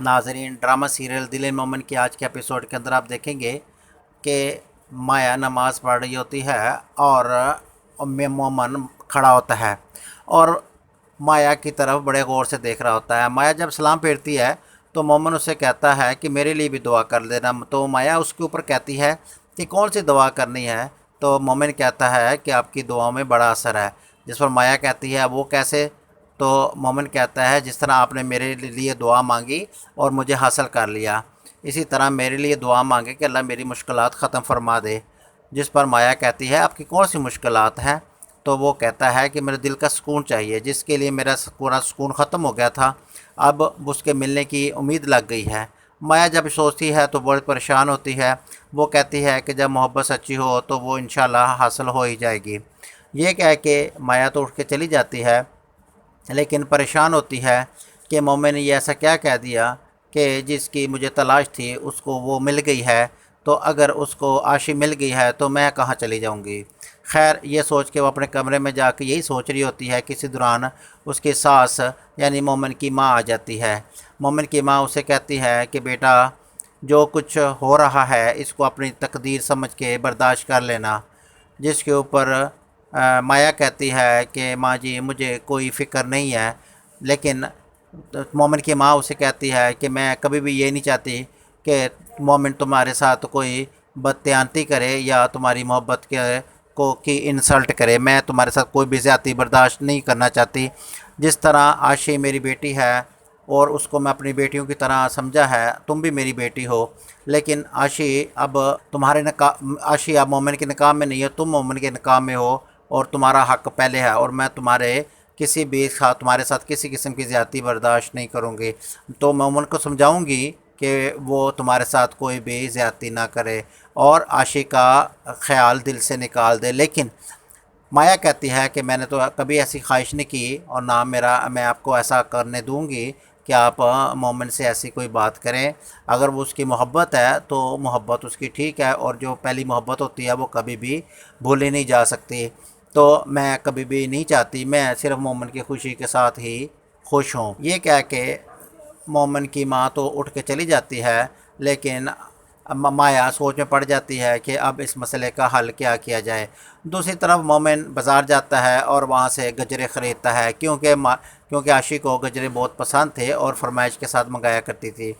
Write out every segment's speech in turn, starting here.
नाजरीन, drama serial दिल मोमिन के आज के एपिसोड के अंदर आप देखेंगे कि माया नमाज़ पढ़ रही होती है और मोमन खड़ा होता है और माया की तरफ बड़े गौर से देख रहा होता है। माया जब सलाम फेरती है तो मोमन उससे कहता है कि मेरे लिए भी दुआ कर देना। तो माया उसके ऊपर कहती है कि कौन सी दुआ करनी है। तो मोमिन कहता है कि आपकी दुआओं में बड़ा असर है। जिस पर माया कहती है वो कैसे। तो मोमिन कहता है जिस तरह आपने मेरे लिए दुआ मांगी और मुझे हासिल कर लिया, इसी तरह मेरे लिए दुआ मांगे कि अल्लाह मेरी मुश्किलात ख़त्म फरमा दे। जिस पर माया कहती है आपकी कौन सी मुश्किलात हैं। तो वो कहता है कि मेरे दिल का सुकून चाहिए, जिसके लिए मेरा पूरा सुकून ख़त्म हो गया था, अब उसके मिलने की उम्मीद लग गई है। माया जब सोचती है तो बहुत परेशान होती है। वो कहती है कि जब मोहब्बत सच्ची हो तो वो इंशाल्लाह हासिल हो ही जाएगी। ये कह के माया तो उठ के चली जाती है, लेकिन परेशान होती है कि मोमिन ने ये ऐसा क्या कह दिया कि जिसकी मुझे तलाश थी उसको वो मिल गई है, तो अगर उसको आशी मिल गई है तो मैं कहाँ चली जाऊँगी। खैर, ये सोच के वो अपने कमरे में जाके यही सोच रही होती है कि इसी दौरान उसकी सास यानी मोमिन की माँ आ जाती है। मोमिन की माँ उसे कहती है कि बेटा, जो कुछ हो रहा है इसको अपनी तकदीर समझ के बर्दाश्त कर लेना। जिसके ऊपर माया कहती है कि माँ जी, मुझे कोई फ़िक्र नहीं है। लेकिन मोमिन की माँ उसे कहती है कि मैं कभी भी ये नहीं चाहती कि मोमिन तुम्हारे साथ कोई बदत्यानती करे या तुम्हारी मोहब्बत के को की इंसल्ट करे। मैं तुम्हारे साथ कोई भी ज़्यादती बर्दाश्त नहीं करना चाहती। जिस तरह आशी मेरी बेटी है और उसको मैं अपनी बेटियों की तरह समझा है, तुम भी मेरी बेटी हो। लेकिन आशी अब आशी अब मोमिन के निकाह में नहीं है, तुम मोमिन के निकाह में हो और तुम्हारा हक़ पहले है, और मैं तुम्हारे साथ किसी किस्म की ज़्यादती बर्दाश्त नहीं करूँगी। तो मैं मोमिन को समझाऊँगी कि वो तुम्हारे साथ कोई भी ज़्यादती ना करे और आशी का ख़्याल दिल से निकाल दे। लेकिन माया कहती है कि मैंने तो कभी ऐसी ख्वाहिश नहीं की और ना मैं आपको ऐसा करने दूंगी कि आप मोमिन से ऐसी कोई बात करें। अगर वो उसकी मोहब्बत है तो मोहब्बत उसकी ठीक है, और जो पहली मोहब्बत होती है वो कभी भी भूली नहीं जा सकती। तो मैं कभी भी नहीं चाहती, मैं सिर्फ मोमिन की खुशी के साथ ही खुश हूँ। ये कह के मोमिन की माँ तो उठ के चली जाती है, लेकिन माया सोच में पड़ जाती है कि अब इस मसले का हल क्या किया जाए। दूसरी तरफ मोमिन बाज़ार जाता है और वहाँ से गजरे ख़रीदता है, क्योंकि आशी को गजरे बहुत पसंद थे और फरमाइश के साथ मंगाया करती थी।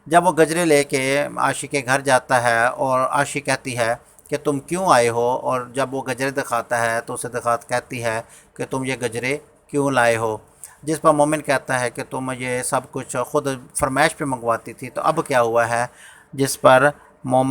जब वो गजरे लेके आशी के घर जाता है और आशी कहती है कि तुम क्यों आए हो, और जब वो गजरे दिखाता है तो उसे कहती है कि तुम ये गजरे क्यों लाए हो। जिस पर मोमिन कहता है कि तुम ये सब कुछ ख़ुद फरमाइश पे मंगवाती थी, तो अब क्या हुआ है। जिस पर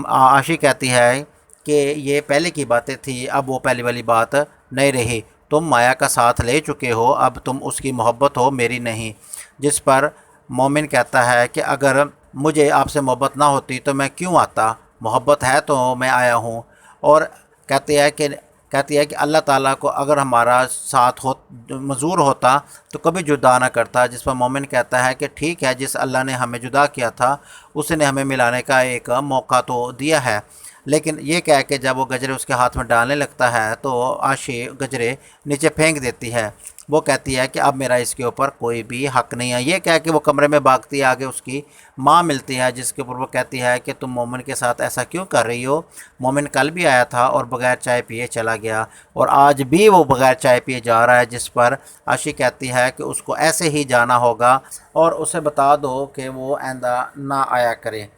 आशी कहती है कि ये पहले की बातें थी, अब वो पहली वाली बात नहीं रही। तुम माया का साथ ले चुके हो, अब तुम उसकी मोहब्बत हो, मेरी नहीं। जिस पर मोमिन कहता है कि अगर मुझे आपसे मोहब्बत ना होती तो मैं क्यों आता, मोहब्बत है तो मैं आया हूँ। और कहती है कि अल्लाह ताला को अगर हमारा साथ हो मंजूर होता तो कभी जुदा ना करता। जिस पर मोमिन कहता है कि ठीक है, जिस अल्लाह ने हमें जुदा किया था उसने हमें मिलाने का एक मौका तो दिया है। लेकिन ये कह के जब वो गजरे उसके हाथ में डालने लगता है तो आशी गजरे नीचे फेंक देती है। वो कहती है कि अब मेरा इसके ऊपर कोई भी हक़ नहीं है। ये कह के वो कमरे में भागती है, आगे उसकी माँ मिलती है, जिसके ऊपर वो कहती है कि तुम मोमिन के साथ ऐसा क्यों कर रही हो। मोमिन कल भी आया था और बग़ैर चाय पिए चला गया, और आज भी वो बग़ैर चाय पिए जा रहा है। जिस पर आशी कहती है कि उसको ऐसे ही जाना होगा और उसे बता दो कि वो आइंदा ना आया करे।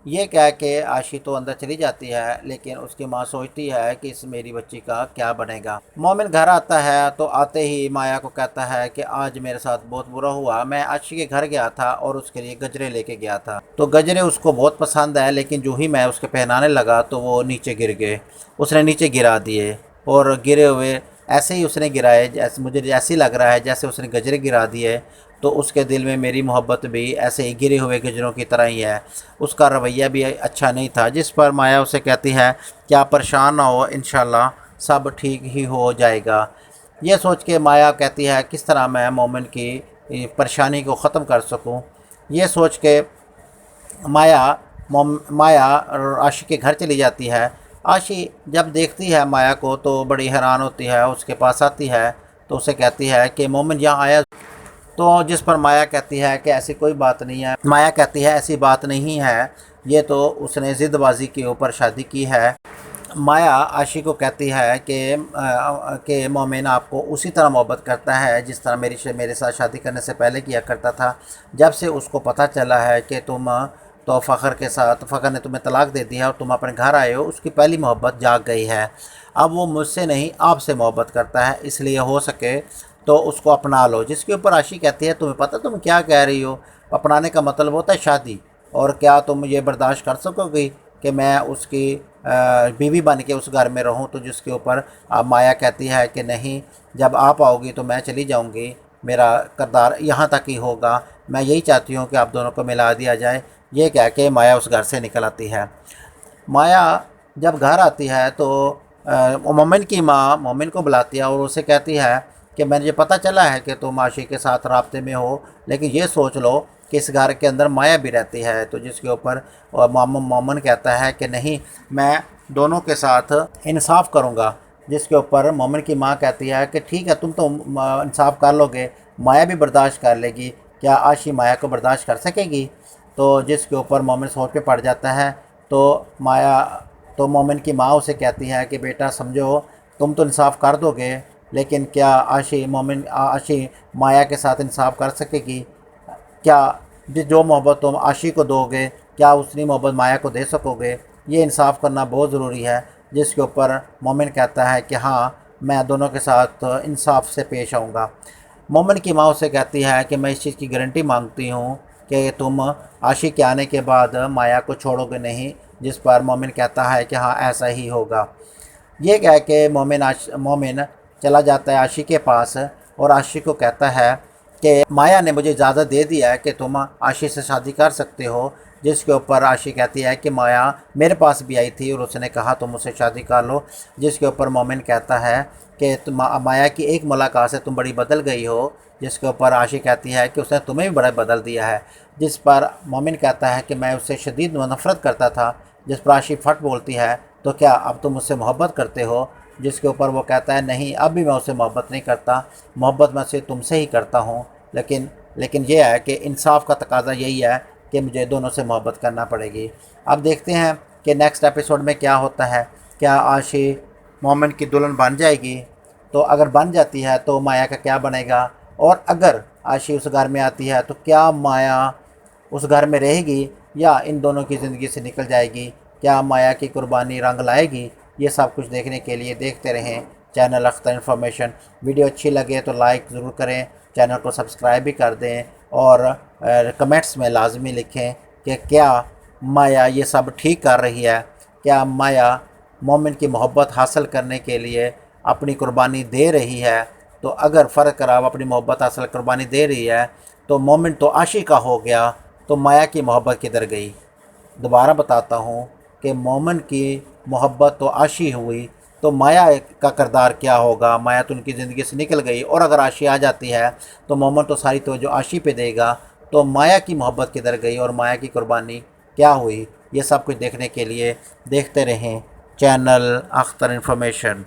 ये कह के आशी तो अंदर चली जाती है, लेकिन उसकी माँ सोचती है कि इस मेरी बच्ची का क्या बनेगा। मोमिन घर आता है तो आते ही माया को कहता है कि आज मेरे साथ बहुत बुरा हुआ। मैं आशी के घर गया था और उसके लिए गजरे लेके गया था, तो गजरे उसको बहुत पसंद है, लेकिन जो ही मैं उसके पहनाने लगा तो वो नीचे गिर गए। उसने नीचे गिरा दिए और गिरे हुए ऐसे ही उसने गिराए, जैसे मुझे ऐसे ही लग रहा है जैसे उसने गजरे गिरा दिए। तो उसके दिल में मेरी मोहब्बत भी ऐसे ही गिरे हुए गजरों की तरह ही है। उसका रवैया भी अच्छा नहीं था। जिस पर माया उसे कहती है कि आप परेशान ना हो, इंशाल्लाह सब ठीक ही हो जाएगा। यह सोच के माया कहती है किस तरह मैं मोमिन की परेशानी को ख़त्म कर सकूं। ये सोच के माया माया आशी के घर चली जाती है। आशी जब देखती है माया को तो बड़ी हैरान होती है, उसके पास आती है तो उसे कहती है कि मोमिन यहाँ आया। तो जिस पर माया कहती है कि ऐसी कोई बात नहीं है। माया कहती है ऐसी बात नहीं है, ये तो उसने ज़िदबाजी के ऊपर शादी की है। माया आशी को कहती है कि मोमिन आपको उसी तरह मोहब्बत करता है जिस तरह मेरे साथ शादी करने से पहले किया करता था। जब से उसको पता चला है कि तुम तो फ़खर ने तुम्हें तलाक दे दिया और तुम अपने घर आए हो, उसकी पहली मोहब्बत जाग गई है। अब वो मुझसे नहीं आपसे मोहब्बत करता है, इसलिए हो सके तो उसको अपना लो। जिसके ऊपर आशी कहती है तुम्हें पता तुम क्या कह रही हो, अपनाने का मतलब होता है शादी। और क्या तुम ये बर्दाश्त कर सकोगी कि मैं उसकी बीवी बन के उस घर में रहूं? तो जिसके ऊपर माया कहती है कि नहीं, जब आप आओगी तो मैं चली जाऊंगी, मेरा किरदार यहाँ तक ही होगा, मैं यही चाहती हूँ कि आप दोनों को मिला दिया जाए। ये कह के माया उस घर से निकल आती है। माया जब घर आती है तो मोमिन की माँ मोमिन को बुलाती है और उसे कहती है कि मुझे पता चला है कि तुम आशी के साथ राब्ते में हो, लेकिन ये सोच लो कि इस घर के अंदर माया भी रहती है। तो जिसके ऊपर मोमिन कहता है कि नहीं, मैं दोनों के साथ इंसाफ करूँगा। जिसके ऊपर मोमिन की माँ कहती है कि ठीक है, तुम तो इंसाफ कर लोगे, माया भी बर्दाश्त कर लेगी, क्या आशी माया को बर्दाश्त कर सकेगी? तो जिसके ऊपर मोमिन सोच पे पड़ जाता है। तो मोमिन की माँ उसे कहती है कि बेटा समझो, तुम तो इंसाफ कर दोगे, लेकिन क्या आशी माया के साथ इंसाफ कर सकेगी? क्या जो मोहब्बत तुम आशी को दोगे, क्या उतनी मोहब्बत माया को दे सकोगे? ये इंसाफ करना बहुत ज़रूरी है। जिसके ऊपर मोमिन कहता है कि हाँ, मैं दोनों के साथ इंसाफ से पेश आऊँगा। मोमिन की माँ उसे कहती है कि मैं इस चीज़ की गारंटी मांगती हूँ कि तुम आशी के आने के बाद माया को छोड़ोगे नहीं। जिस पर मोमिन कहता है कि हाँ, ऐसा ही होगा। ये कह के मोमिन चला जाता है आशी के पास और आशी को कहता है कि माया ने मुझे इजाज़त दे दिया है कि तुम आशी से शादी कर सकते हो। जिसके ऊपर आशी कहती है कि माया मेरे पास भी आई थी और उसने कहा तुम मुझसे शादी कर लो। जिसके ऊपर मोमिन कहता है कि माया की एक मुलाकात से तुम बड़ी बदल गई हो। जिसके ऊपर आशी कहती है कि उसने तुम्हें भी बड़ा बदल दिया है। जिस पर मोमिन कहता है कि मैं उससे शदीद नफ़रत करता था। जिस पर आशी फट बोलती है, तो क्या अब तुम मुझसे मोहब्बत करते हो? जिसके ऊपर वो कहता है नहीं, अब भी मैं उससे मोहब्बत नहीं करता, मोहब्बत मैं सिर्फ तुमसे ही करता हूँ। लेकिन ये है कि इंसाफ का तकाजा यही है कि मुझे दोनों से मोहब्बत करना पड़ेगी। अब देखते हैं कि नेक्स्ट एपिसोड में क्या होता है। क्या आशी मोमिन की दुल्हन बन जाएगी? तो अगर बन जाती है तो माया का क्या बनेगा? और अगर आशी उस घर में आती है तो क्या माया उस घर में रहेगी या इन दोनों की ज़िंदगी से निकल जाएगी? क्या माया की कुर्बानी रंग लाएगी? ये सब कुछ देखने के लिए देखते रहें चैनल अख्तर इन्फॉर्मेशन। वीडियो अच्छी लगे तो लाइक ज़रूर करें, चैनल को सब्सक्राइब भी कर दें और कमेंट्स में लाजमी लिखें कि क्या माया ये सब ठीक कर रही है, क्या माया मोमिन की मोहब्बत हासिल करने के लिए अपनी कुर्बानी दे रही है। तो अगर फ़र्क कराव अपनी मोहब्बत हासिल कुर्बानी दे रही है तो मोमिन तो आशी का हो गया, तो माया की मोहब्बत किधर गई? दोबारा बताता हूँ कि मोमिन की मोहब्बत तो आशी हुई, तो माया का किरदार क्या होगा? माया तो उनकी ज़िंदगी से निकल गई और अगर आशी आ जाती है तो मोमिन तो सारी तवज्जो आशी पे देगा। तो माया की मोहब्बत किधर गई और माया की कुर्बानी क्या हुई? ये सब कुछ देखने के लिए देखते रहें चैनल अख्तर इन्फॉर्मेशन।